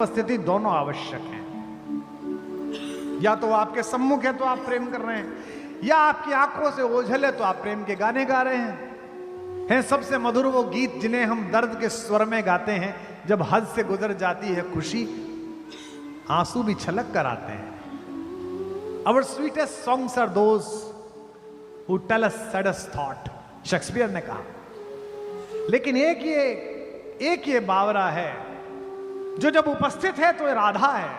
उपस्थिति दोनों आवश्यक है। या तो आपके सम्मुख है तो आप प्रेम कर रहे हैं, या आपकी आंखों से ओझल है तो आप प्रेम के गाने गा रहे हैं। सबसे मधुर वो गीत जिन्हें हम दर्द के स्वर में गाते हैं, जब हद से गुजर जाती है खुशी, आंसू भी छलक कर आते हैं। Our sweetest songs are those who tell us saddest thought, Shakespeare ने कहा। लेकिन एक ये बावरा है जो जब उपस्थित है तो राधा है,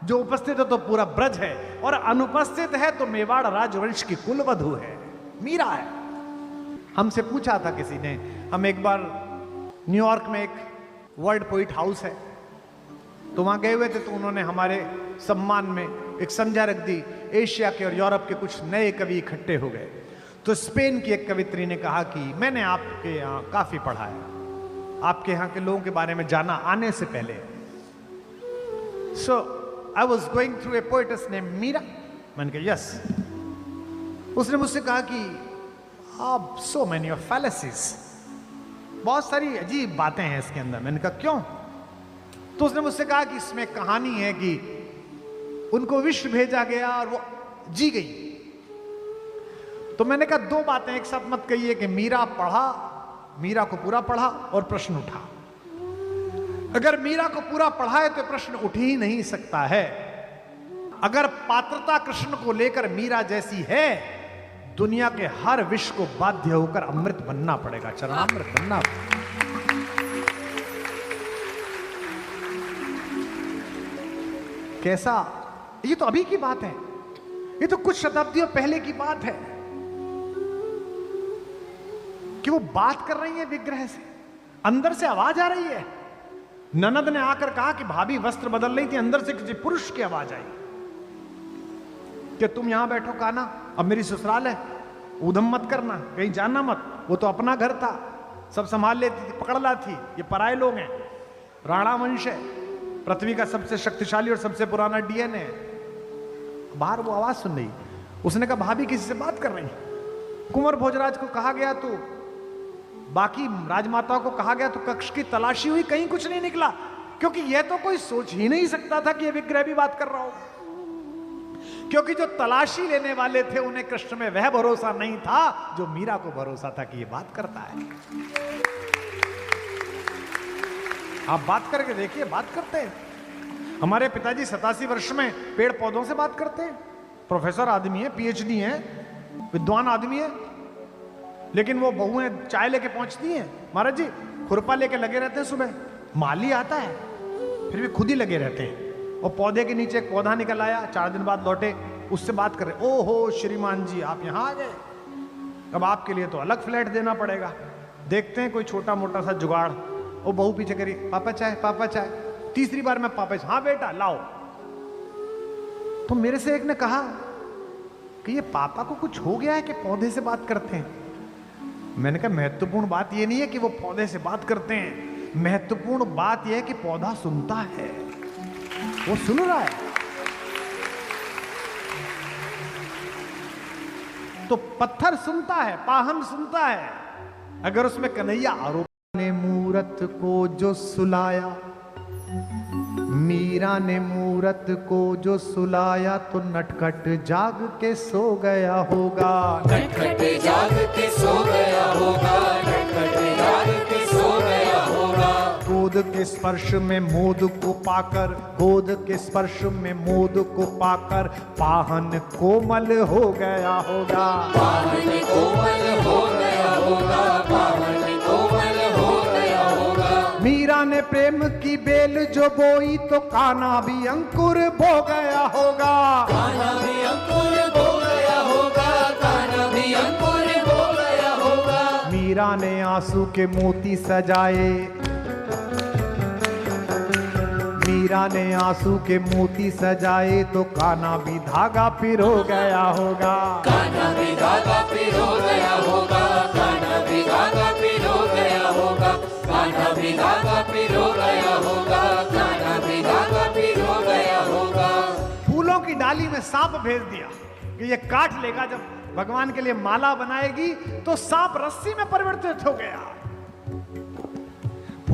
जो उपस्थित है तो पूरा ब्रज है, और अनुपस्थित है तो मेवाड़ राजवंश की कुलवधु है, मीरा है। हमसे पूछा था किसी ने, हम एक बार न्यूयॉर्क में एक वर्ल्ड पोइट हाउस है तो वहां गए हुए थे, तो उन्होंने हमारे सम्मान में एक संध्या रख दी। एशिया के और यूरोप के कुछ नए कवि इकट्ठे हो गए, तो स्पेन की एक कवित्री ने कहा कि मैंने आपके यहाँ काफी पढ़ा है, आपके यहाँ के लोगों के बारे में जाना आने से पहले। So I was going through a poetess named Meera. मैंने कहा यस। उसने मुझसे कहा कि आप so many of fallacies, बहुत सारी अजीब बातें हैं इसके अंदर। मैंने कहा क्यों? तो उसने मुझसे कहा कि इसमें कहानी है कि उनको विश्व भेजा गया और वो जी गई। तो मैंने कहा दो बातें एक साथ मत कहिए कि मीरा को पूरा पढ़ा और प्रश्न उठा। अगर मीरा को पूरा पढ़ा है तो प्रश्न उठ ही नहीं सकता है। अगर पात्रता कृष्ण को लेकर मीरा जैसी है, दुनिया के हर विष को बाध्य होकर अमृत बनना पड़ेगा, चरणामृत बनना पड़ेगा। कैसा? ये तो अभी की बात है, ये तो कुछ शताब्दियों पहले की बात है कि वो बात कर रही है विग्रह से, अंदर से आवाज आ रही है। ननद ने आकर कहा कि भाभी वस्त्र बदल रही थी, अंदर से किसी पुरुष की आवाज आई कि तुम यहां बैठो काना, अब मेरी ससुराल है, उधम मत करना, कहीं जाना मत। वो तो अपना घर था, सब संभाल लेती थी, पकड़ लाती। ये पराये लोग हैं, राणा वंश है, पृथ्वी का सबसे शक्तिशाली और सबसे पुराना डीएनए है। बाहर वो आवाज सुन रही, उसने कहा भाभी किसी से बात कर रही। कुंवर भोजराज को कहा गया, तो बाकी राजमाताओं को कहा गया, तो कक्ष की तलाशी हुई, कहीं कुछ नहीं निकला, क्योंकि यह तो कोई सोच ही नहीं सकता था कि यह विग्रह भी बात कर रहा हो। क्योंकि जो तलाशी लेने वाले थे उन्हें कृष्ण में वह भरोसा नहीं था जो मीरा को भरोसा था कि यह बात करता है। आप बात करके देखिए, बात करते हैं। हमारे पिताजी 87 वर्ष में पेड़ पौधों से बात करते हैं। प्रोफेसर आदमी है, पीएचडी है, विद्वान आदमी है, लेकिन वो बहुएं चाय लेके पहुंचती हैं, महाराज जी खुरपा लेके लगे रहते हैं। सुबह माली आता है, फिर भी खुद ही लगे रहते हैं। और पौधे के नीचे एक पौधा निकल आया, 4 दिन बाद लौटे, उससे बात कर रहे, ओहो श्रीमान जी आप यहां आ गए, अब आपके लिए तो अलग फ्लैट देना पड़ेगा। देखते हैं कोई छोटा मोटा सा जुगाड़। वो बहू पीछे करी, पापा चाय, पापा चाय। तीसरी बार मैं पापा, हाँ बेटा लाओ। तो मेरे से एक ने कहा कि ये पापा को कुछ हो गया है कि पौधे से बात करते हैं। मैंने कहा महत्वपूर्ण बात यह नहीं है कि वो पौधे से बात करते हैं, महत्वपूर्ण बात यह है कि पौधा सुनता है, वो सुन रहा है। तो पत्थर सुनता है, पाहन सुनता है। अगर उसमें कन्हैया आरोप ने मूरत को जो सुलाया, मीरा ने मूरत को जो सुलाया, तो नटखट जाग के सो गया होगा, नटखट जाग के सो गया होगा, नटखट जाग के सो गया होगा। गोद के स्पर्श में मोद को पाकर, गोद के स्पर्श में मोद को पाकर, पाहन कोमल हो गया होगा, पाहन कोमल हो गया होगा, पाहन कोमल हो गया होगा। मीरा ने प्रेम की बेल जो बोई, तो कान्हा भी अंकुर बो गया होगा, कान्हा भी अंकुर बो गया होगा, कान्हा भी अंकुर बो गया होगा। मीरा ने आंसू के मोती सजाए, मीरा ने आंसू के मोती सजाए, तो कान्हा भी धागा पिरो गया होगा, कान्हा भी धागा पिरो गया होगा, कान्हा भी धागा पिरो गया होगा, कान्हा भी धागा पिरो गया होगा, कान्हा भी धागा पिरो गया होगा। फूलों की डाली में सांप भेज दिया कि ये काट लेगा, जब भगवान के लिए माला बनाएगी तो सांप रस्सी में परिवर्तित हो गया।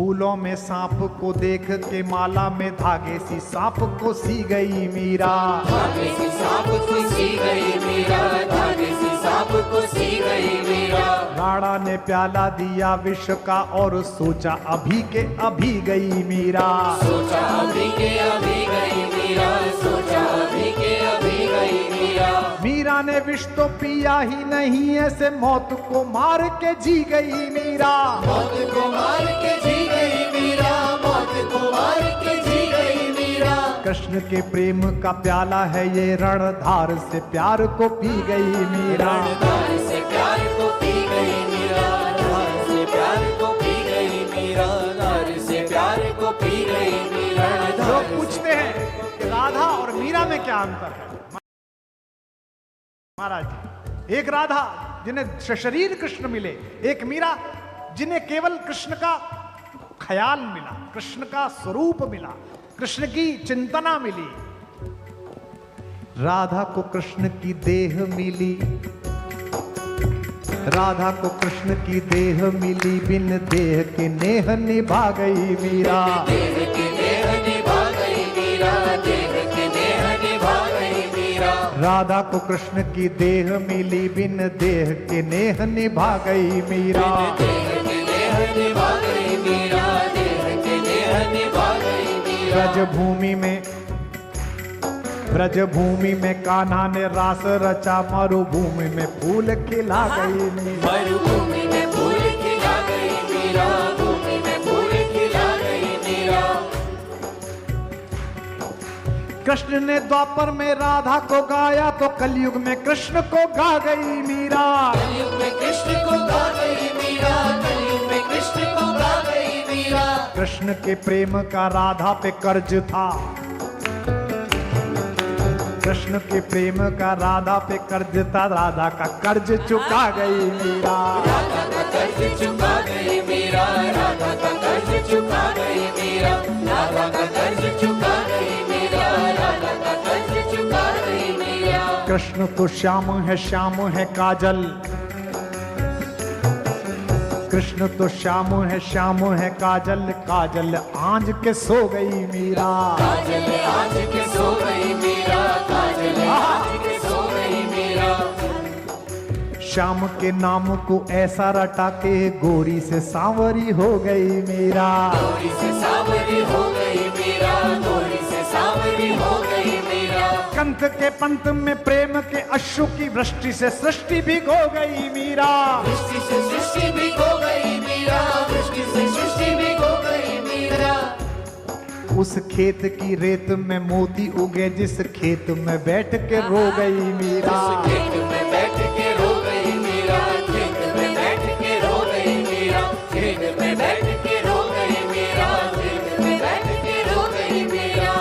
फूलों में सांप को देख के माला में धागे सी सांप को सी गई मीरा। धागे सी सांप को सी गई मीरा, धागे सी सांप को सी गई मीरा। राणा ने प्याला दिया विष का और सोचा अभी के अभी गई मीरा। सोचा अभी के अभी गई मीरा, सोचा अभी के अभी गई मीरा। मीरा ने विष तो पिया ही नहीं, ऐसे मौत को मार के जी गई मीरा। मौत को मार के जी गई मीरा, मौत को मार के जी गई मीरा। कृष्ण के प्रेम का प्याला है ये, रणधार से प्यार को पी गई मीरा। रणधार से प्यार को पी गई मीरा, धार से प्यार को पी गई मीरा, धार से प्यार को पी गई मीरा। लोग पूछते हैं कि राधा और मीरा में क्या अंतर है। महाराज, एक राधा जिन्हें शरीर कृष्ण मिले, एक मीरा जिन्हें केवल कृष्ण का ख्याल मिला, कृष्ण का स्वरूप मिला, कृष्ण की चिंतना मिली। राधा को कृष्ण की देह मिली, राधा को कृष्ण की देह मिली, बिन देह के नेह निभा गई मीरा। देह के नेह निभा गई मीरा, देह के नेह निभा गई मीरा। राधा को कृष्ण की देह मिली, बिन देह के नेह निभा गई मीरा। देह के नेह निभा गई मीरा, देह के नेह निभा गई मीरा। ब्रजभूमि में कान्हा ने रास रचा, मरुभूमि में फूल खिला गई मीरा। मरुभूमि में फूल खिला गई मीरा, भूमि में फूल खिला गई मीरा। कृष्ण ने द्वापर में राधा को गाया, तो कलयुग में कृष्ण को गा गई मीरा। कलयुग में कृष्ण को गा गई मीरा, कलयुग में कृष्ण को गा गई मीरा। कृष्ण के प्रेम का राधा पे कर्ज था, कृष्ण के प्रेम का राधा पे कर्ज था, राधा का कर्ज चुका गई मीरा। राधा का कर्ज चुका गई मीरा, राधा का कर्ज चुका गई मीरा, राधा का कर्ज चुका गई मीरा, राधा का कर्ज चुका गई मीरा। कृष्ण तो श्याम है काजल, कृष्ण तो श्याम है काजल, काजल आंज के सो गई मीरा। काजल आज के सो गई मीरा, काजल आज के सो गई मीरा। श्याम के नाम को ऐसा रटा के गोरी से सांवरी हो गई मीरा। गोरी से सांवरी हो गई मीरा, गोरी से सांवरी हो गई मीरा। कंठ के पंथ में प्रेम के अश्रु की वृष्टि से सृष्टि भी हो गई मीरा। सृष्टि से सृष्टि भी हो गई मीरा, सृष्टि से सृष्टि भी हो गई मीरा। उस खेत की रेत में मोती उगे, जिस खेत में बैठ के रो गई मीरा। खेत में बैठ के रो गई मीरा, खेत में बैठ के रो गई मीरा, खेत में बैठ के रो गई मीरा, खेत में बैठ के रो गई मीरा।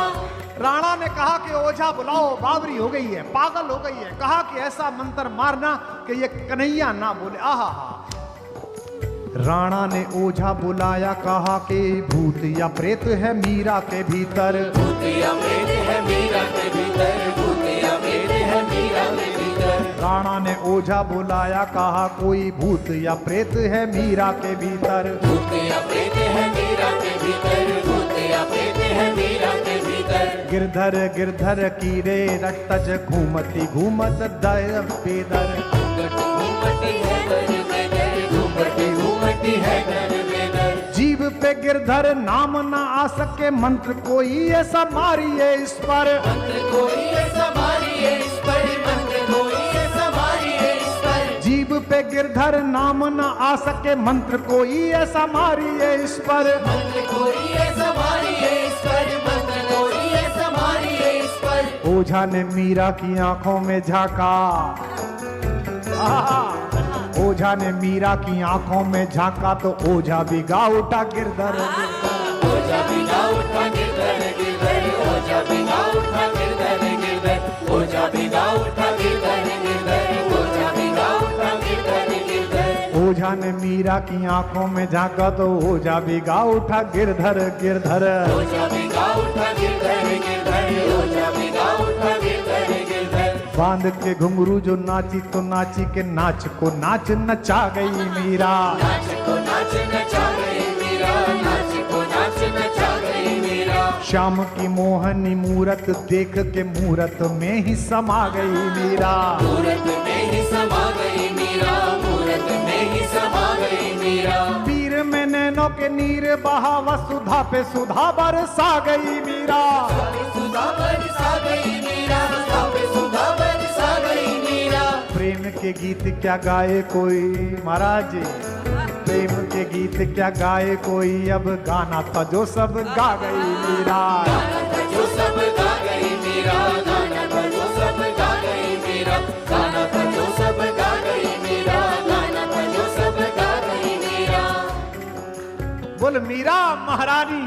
राणा ने कहा कि ओझा बुलाओ, बावरी हो गई है, पागल हो गई है। कहा कि ऐसा मंत्र मारना कि ये कन्हैया ना बोले। आहा हा। राणा ने ओझा बुलाया, कहा कि भूत या प्रेत है मीरा के भीतर। भूत या प्रेत है मीरा के भीतर, भूत या प्रेत है मीरा के भीतर। राणा ने ओझा बुलाया, कहा कोई भूत या प्रेत है मीरा के भीतर। भूत या प्रेत है मीरा के भीतर, भूत या प्रेत है मीरा के भीतर। गिरधर गिरधर की रे रट्टज, घूमती घूमत दर बेदर। घूमती है दर बेदर, घूमती घूमती है दर बेदर। जीव पे गिरधर नाम ना आ सके, मंत्र कोई ऐसा मारिए इस पर। मंत्र कोई ऐसा मारिए इस पर, मंत्र कोई ऐसा मारिए इस पर। जीव पे गिरधर नाम ना आ सके, मंत्र कोई ऐसा मारिए इस पर। मंत्र कोई ऐसा मारिए इस पर, मंत्र कोई ऐसा मारिए इस पर। ओझा ने मीरा की आंखों में झांका, ओझा ने मीरा की आंखों में झांका, तो ओझा भी गा उठा गिरधर गिरधर। ओझा भी गा उठा गिरधर गिरधर, ओझा भी गा उठा गिरधर गिरधर, ओझा भी गा उठा गिरधर गिरधर, ओझा भी गा उठा गिरधर गिरधर। ओझा ने मीरा की आंखों में झांका, तो ओझा भी गा उठा गिरधर गिरधर। ओझा भी गा उठा गिरधर गिरधर, ओझा भी गा उठा गिरधर गिरधर। बांध के घुंघरू जो नाची, तो नाची के नाच को नाच नचा गई मीरा। नाच को नाच नचा गई मीरा, नाच श्याम की मोहनी मूरत देख के मूरत में ही समा गई मीरा। मूरत में ही समा गई मीरा, मूरत में ही समा गई मीरा। पीर में नैनों के नीर बहा वसुधा पे सुधा बरसा गई मीरा। सुधा बरसा गई मीरा, सुधा पे सुधा बरसा गई मीरा। प्रेम के गीत क्या गाए कोई महाराज जी, प्रेम के गीत क्या गाए कोई, अब गाना था जो सब गा गई मीरा। गाना था जो सब गा गई मीरा, गाना था जो सब गा गई मीरा, गाना था जो सब गा गई मीरा, गाना था जो सब गा गई मीरा। बोल मीरा महारानी